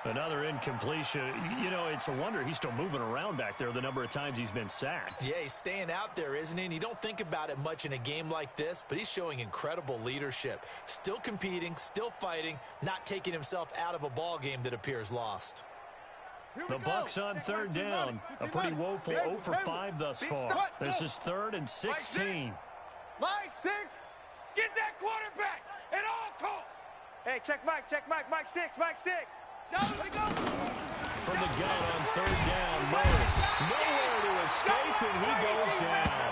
A: Another incompletion. You know, it's a wonder he's still moving around back there the number of times he's been sacked.
B: Yeah, he's staying out there, isn't he? And you don't think about it much in a game like this, but he's showing incredible leadership. Still competing, still fighting, not taking himself out of a ball game that appears lost.
A: The Bucs on 3rd down. A pretty woeful 0 for 5 thus far. This is 3rd and 16.
E: Mike 6.
F: Get that quarterback at all costs.
E: Hey, check Mike. Mike 6.
A: From the gun on 3rd down, Murray. Nowhere to escape, and he goes down.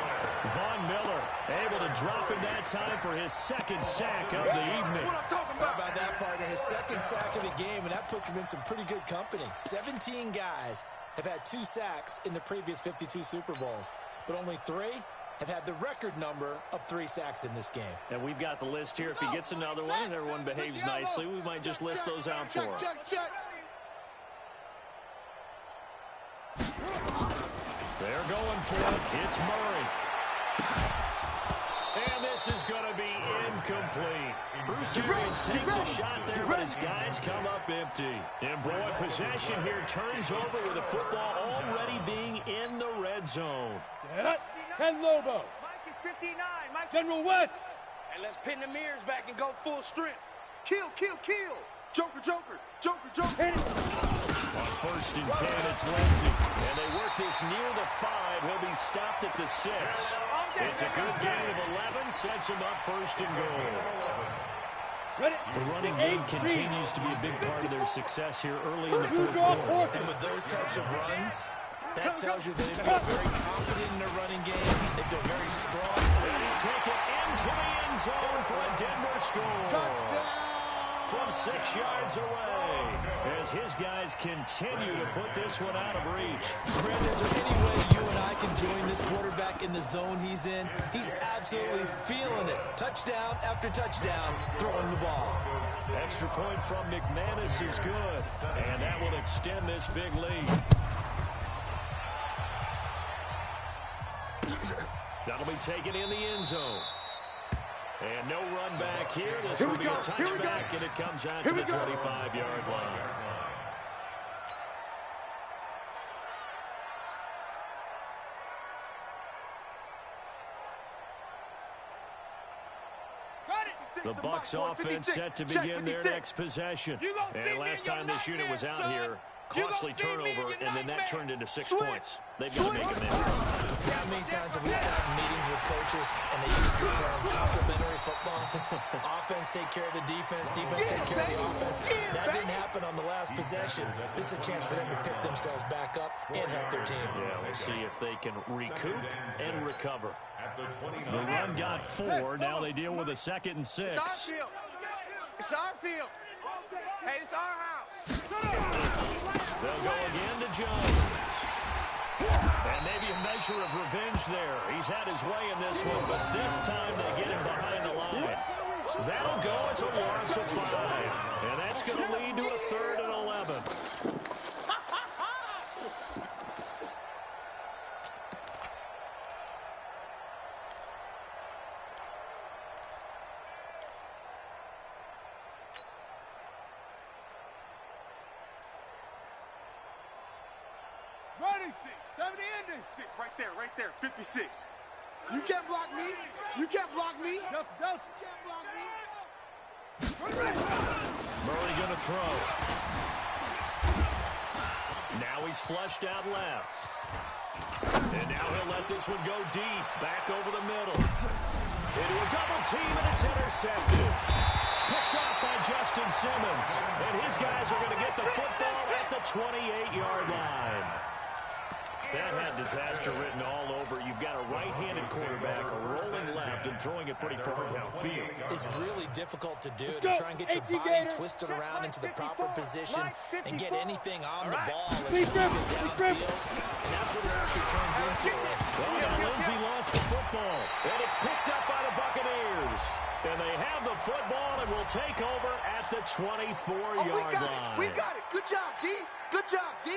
A: Von Miller able to drop him that time for his 2nd sack of the evening.
B: How about that, partner? His 2nd sack of the game, and that puts him in some pretty good company. 17 guys have had 2 sacks in the previous 52 Super Bowls, but only 3 have had the record number of 3 sacks in this game.
A: And we've got the list here. If he gets another one and everyone behaves nicely, we might just list those out for him. They're going for it. It's Murray. And this is going to be incomplete. Bruce Arians takes a shot there, but his guys come up empty. And boy, possession here turns over with the football already being in the red zone.
D: Set. 10 Lobo.
F: Mike is 59. Mike.
D: General West.
F: And let's pin the mirrors back and go full strength.
E: Kill. Joker.
D: Hit it.
A: On 1st and 10, it's Lindsey. And they work this near the 5. He'll be stopped at the 6. It's a good gain of 11. Sets him up 1st and goal. The running game continues to be a big part of their success here early in the 4th quarter.
B: And with those types of runs, that tells you that they feel very confident in their running game. They feel very strong.
A: They take it into the end zone for a Denver score.
E: Touchdown!
A: From 6 yards away, as his guys continue to put this one out of reach.
B: Brandon, is there any way you and I can join this quarterback in the zone he's in? He's absolutely feeling it. Touchdown after touchdown, throwing the ball.
A: Extra point from McManus is good, and that will extend this big lead. That'll be taken in the end zone. And no run back here. This will be a touchback, and it comes out to the 25-yard line. The Bucs offense set to begin their next possession. And last time this unit was out here, costly turnover, and then that turned into 6 points. They've got to make amends.
B: How many times have we sat in meetings with coaches and they use the term complementary football? Offense take care of the defense, defense take care of the offense. That didn't happen on the last possession. This is a chance for them to pick themselves back up and help their team.
A: Yeah, we'll see if they can recoup and recover. The run got 4. Now they deal with a 2nd and 6.
E: It's our field. It's our field. Hey, it's our house.
A: They'll go again to Jones. And maybe a measure of revenge there. He's had his way in this one, but this time they get him behind the line. That'll go as a loss of 5. And that's going to lead to a 3rd and 11.
E: Running 6, 70 ending. 6, right there, 56. You can't block me. You can't block me. Delta, you can't block me.
A: Murray going to throw. Now he's flushed out left. And now he'll let this one go deep, back over the middle. Into a double team, and it's intercepted. Picked off by Justin Simmons. And his guys are going to get the football at the 28-yard line. That had disaster written all over. You've got a right-handed quarterback rolling left and throwing it pretty far downfield.
B: It's really difficult to do, to try and get your body twisted around into the proper position and get anything on the ball as you move it downfield. And that's what it actually turns into.
A: Well, now Lindsey lost the football, and it's picked up by the Buccaneers. And they have the football and will take over at the 24-yard line.
E: We got it. Good job, D. Good job, D.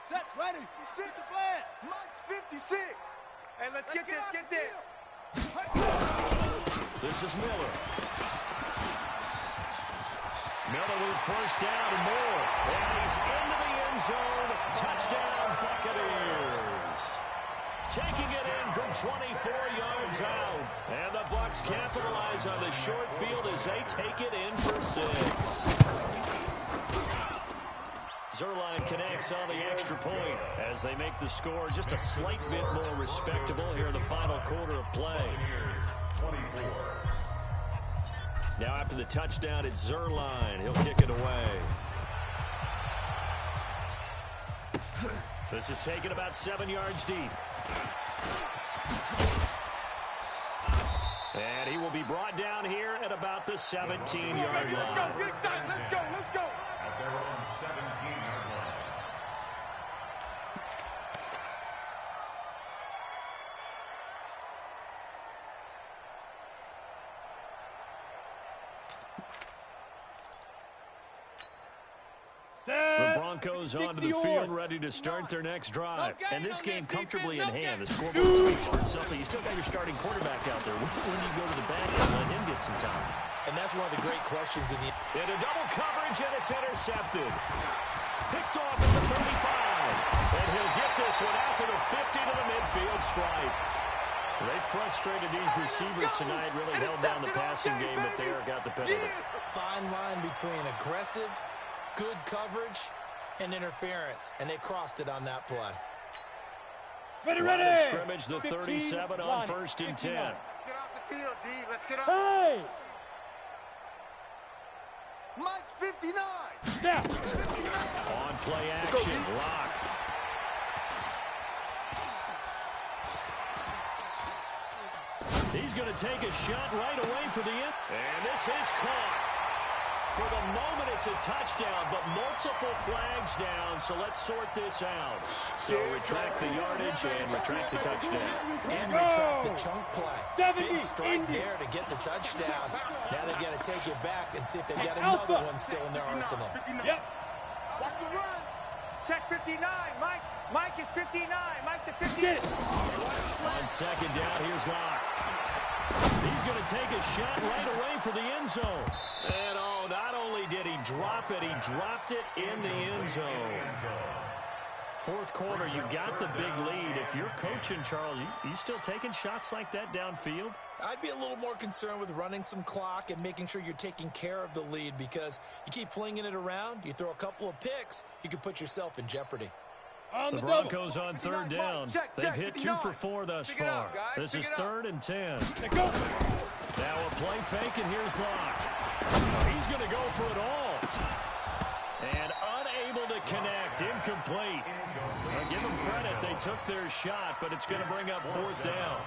E: Set, ready. Set the plan. Mike's 56. Hey, let's get this.
A: This is Miller. Miller with first down and more. And he's into the end zone. Touchdown, Buccaneers. Taking it in from 24 yards out. And the Bucs capitalize on the short field as they take it in for 6. Zerline connects on the extra point as they make the score just a slight bit more respectable here in the final quarter of play. Now after the touchdown, it's Zerline. He'll kick it away. This is taken about 7 yards deep. And he will be brought down here at about the 17-yard line.
E: Let's go.
C: At their own 17-yard line.
A: The Broncos onto the field, ready to start their next drive. And this game comfortably in hand. The scoreboard speaks for itself. You still got your starting quarterback out there. When do you go to the back and let him get some time?
B: And that's one of the great questions in the...
A: Into double coverage, and it's intercepted. Picked off at the 35. And he'll get this one out to the 50 to the midfield stripe. They frustrated these receivers tonight, really held down the passing game, but there got the penalty.
B: Fine line between aggressive, good coverage, and interference, and they crossed it on that play.
A: Ready. Line of scrimmage, the 37 on 1st and 10.
E: Let's get off the field, D. Let's get off.
D: Hey!
E: Mike's 59.
D: Yeah.
A: On play action, Lock. He's going to take a shot right away for the end. And this is caught. For the moment, it's a touchdown, but multiple flags down, so let's sort this out. So retract the yardage and retract the touchdown.
B: And retract the chunk play.
D: 70
B: Big strike there to get the touchdown. Now they've got to take it back and see if they've got another one still in their arsenal.
D: Yep.
E: Watch the run.
F: Check 59. Mike is 59. Mike the 50.
D: Get it.
A: On second down, here's Lock. He's going to take a shot right away for the end zone. And oh, not only did he drop it, he dropped it in the end zone. Fourth quarter, you've got the big lead. If you're coaching, Charles, you still taking shots like that downfield?
B: I'd be a little more concerned with running some clock and making sure you're taking care of the lead, because you keep flinging it around, you throw a couple of picks, you can put yourself in jeopardy.
A: The Broncos on third down. They've hit 2 for 4 thus far. This is 3rd and 10.
D: Go.
A: Now a play fake, and here's Lock. He's going to go for it all. And unable to connect. Incomplete. Now give them credit. They took their shot, but it's going to bring up 4th down.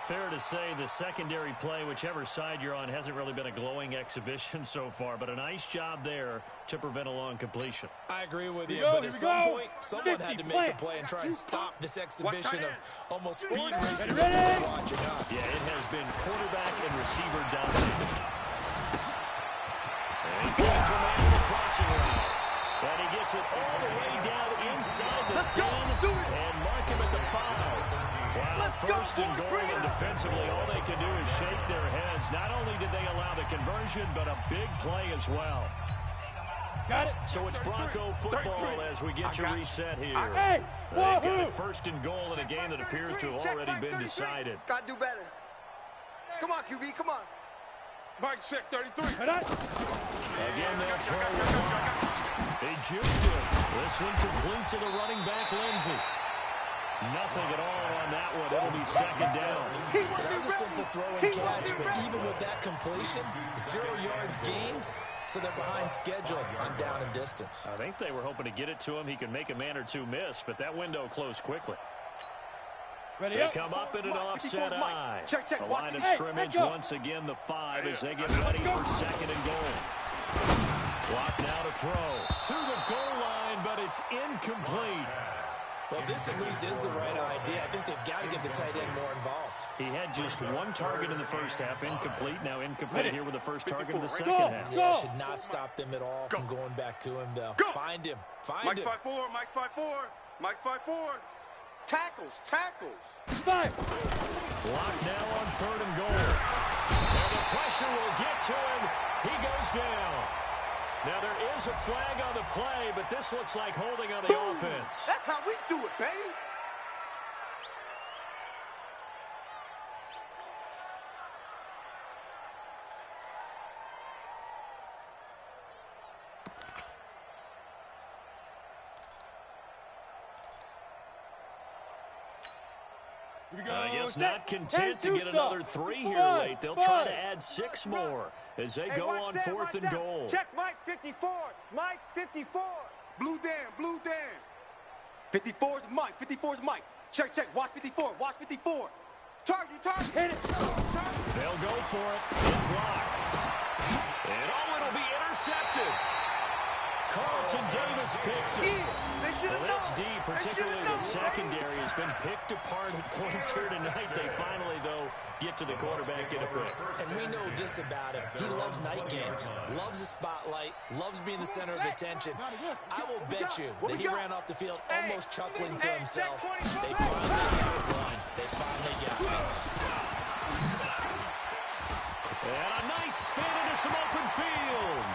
A: Fair to say the secondary play, whichever side you're on, hasn't really been a glowing exhibition so far, but a nice job there to prevent a long completion.
B: I agree with you, but at some point, someone had to make a play and try and stop this exhibition of almost speed racing. Watching up.
A: Yeah, it has been quarterback and receiver dominated. And he finds a man in the crossing route. And he gets it all the way down inside the 10 and mark him at the 5. Wow, first and goal, and defensively, all they can do is shake their heads. Not only did they allow the conversion, but a big play as well.
D: Got it.
A: So it's Bronco football as we get your reset here.
D: Hey,
A: They've got it first and goal in a game that appears to have already been decided.
E: Got to do better. Come on, QB, come on. Mike, check 33.
A: Again, they'll throw it. They juked it. This one complete to the running back, Lindsey. Nothing at all on that one. It'll be second down.
B: That was a simple throw and catch, but even with that completion, 0 yards gained, so they're behind schedule on down and distance.
A: I think they were hoping to get it to him. He could make a man or two miss, but that window closed quickly. They come up in an offset eye. The line of scrimmage, once again, the 5 as they get ready for second and goal. Block now to throw. To the goal line, but it's incomplete.
B: Well, this at least is the right idea. I think they've got to get the tight end more involved.
A: He had just one target in the first half, incomplete. Now incomplete here with the first target in the second half.
B: Yeah, should not stop them at all from going back to him, though. Find him. Find him.
E: Mike's 5'4", Mike's 5'4", Mike's 5'4". Tackles.
A: Block now on third and goal. And the pressure will get to him. He goes down. Now, there is a flag on the play, but this looks like holding on the offense.
E: That's how we do it, baby.
A: I guess not content to get another 3 here late. They'll try to add 6 more as they go on fourth and goal.
F: Check Mike 54. Mike 54.
E: Blue Dan. 54 is Mike. 54 is Mike. Check. Watch 54. Watch 54. Target. Hit it.
A: They'll go for it. It's locked. And it'll be intercepted. Carlton Davis picks it. Well, this D, particularly the secondary, has been picked apart at points here tonight. They finally, though, get to the quarterback, get a pick.
B: And we know this about him. He loves night games, loves the spotlight, loves being the center of attention. I will bet you that he ran off the field almost chuckling to himself. They finally got it run. They finally got it.
A: And a nice spin into some open field.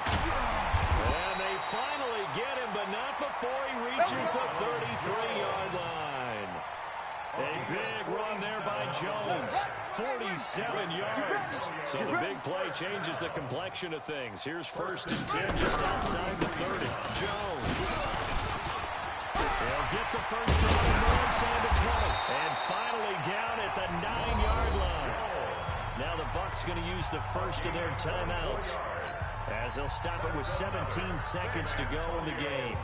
A: And they finally get him, but not before he reaches the 33-yard line. A big run there by Jones. 47 yards. So the big play changes the complexion of things. Here's first and 10 just outside the 30. Jones. They'll get the first down more inside the 20. And finally down at the 9-yard line. Now the Bucs going to use the first of their timeouts as they'll stop it with 17 seconds to go in the game.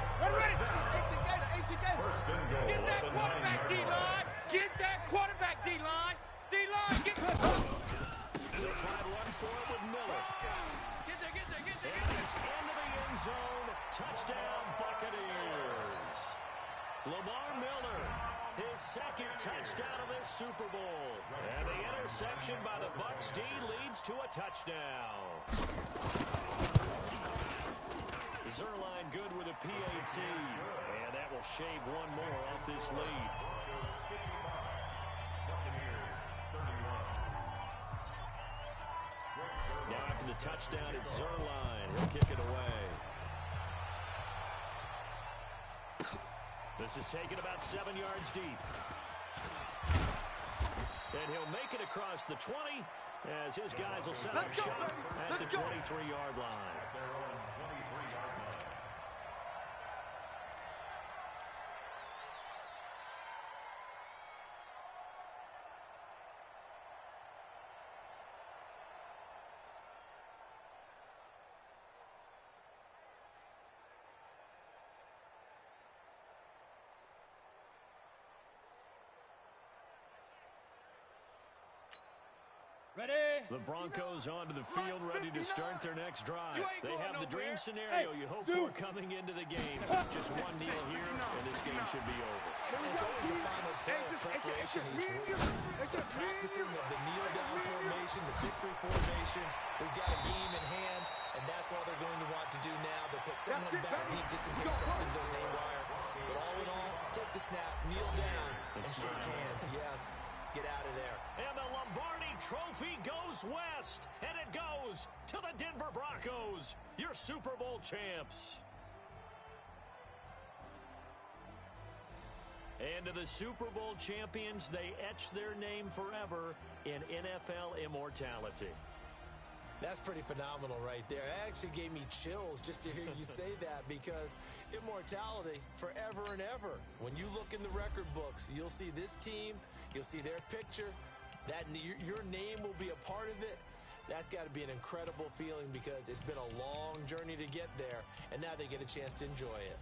F: Get that quarterback, D-line. Get that quarterback, D-line. D-line, get
A: They'll try to run for it with Miller.
F: Get there.
A: And it's into the end zone. Touchdown, Buccaneers. Lamar Miller, his second touchdown of this Super Bowl. And the interception by the Bucs D leads to a touchdown. Zerline good with a PAT. And that will shave one more off this lead. Now after the touchdown, it's Zerline. He'll kick it away. This is taken about 7 yards deep. And he'll make it across the 20 as his guys will set up shop at the 23-yard line.
D: Ready?
A: The Broncos onto the field, ready to start their next drive. They have the dream scenario you hope for coming into the game. Just one kneel here, and this game should be over.
B: It's always the final play of preparation each week. Practicing of the kneel-down formation, the victory formation. We've got a game in hand, and that's all they're going to want to do now. They'll put someone back deep just in case something goes haywire. But all in all, take the snap, kneel down, and shake hands. Yes, get out of there.
A: And the Lombardi Trophy goes west, and it goes to the Denver Broncos, your Super Bowl champs. And to the Super Bowl champions, they etch their name forever in NFL immortality.
B: That's pretty phenomenal right there. It actually gave me chills just to hear you say that, because immortality forever and ever. When you look in the record books, you'll see this team, you'll see their picture, that your name will be a part of it. That's got to be an incredible feeling, because it's been a long journey to get there, and now they get a chance to enjoy it.